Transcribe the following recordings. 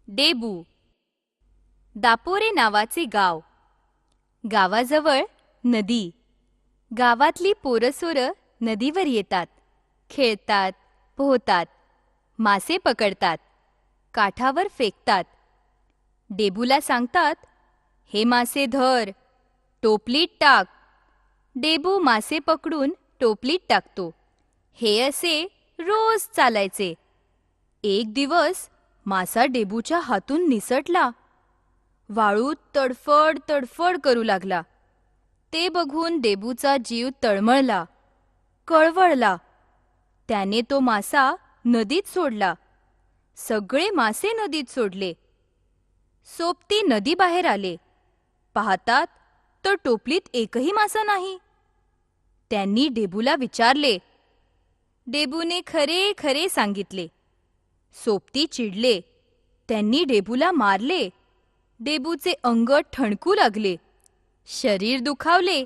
Debut. दापोरे नावाचे गाव. गावाजवळ नदी. गावातली पोरसोरं नदीवर येतात, खेळतात, पोहतात, मासे पकडतात, काठावर फेकतात. डेबूला सांगतात, हे मासे धर, टोपलीत टाक. डेबू मासे पकडून टोपलीत टाकतो. हे असे रोज चालायचे. एक दिवस मासा डेबूच्या हातून निसटला. वाळूत तडफड तडफड करू लागला. ते बघून डेबूचा जीव तळमळला, कळवळला. त्याने तो मासा नदीत सोडला. सगळे मासे नदीत सोडले. सोबती नदीबाहेर आले. पाहतात तर टोपलीत एकही मासा नाही. त्यांनी डेबूला विचारले. डेबूने खरे खरे सांगितले. सोबती चिडले. त्यांनी डेबूला मारले. डेबूचे अंग ठणकू लागले. शरीर दुखावले,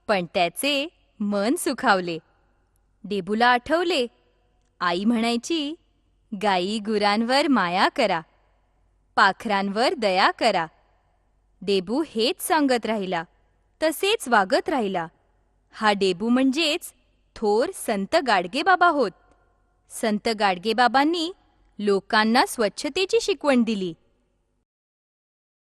पण त्याचे मन सुखावले. डेबूला आठवले, आई म्हणायची, गाई गुरांवर माया करा, पाखरांवर दया करा. डेबू हेच सांगत राहिला, तसेच वागत राहिला. हा डेबू म्हणजेच थोर संत गाडगेबाबा होत. संत गाडगेबाबांनी लोकांना स्वच्छतेची शिकवण दिली.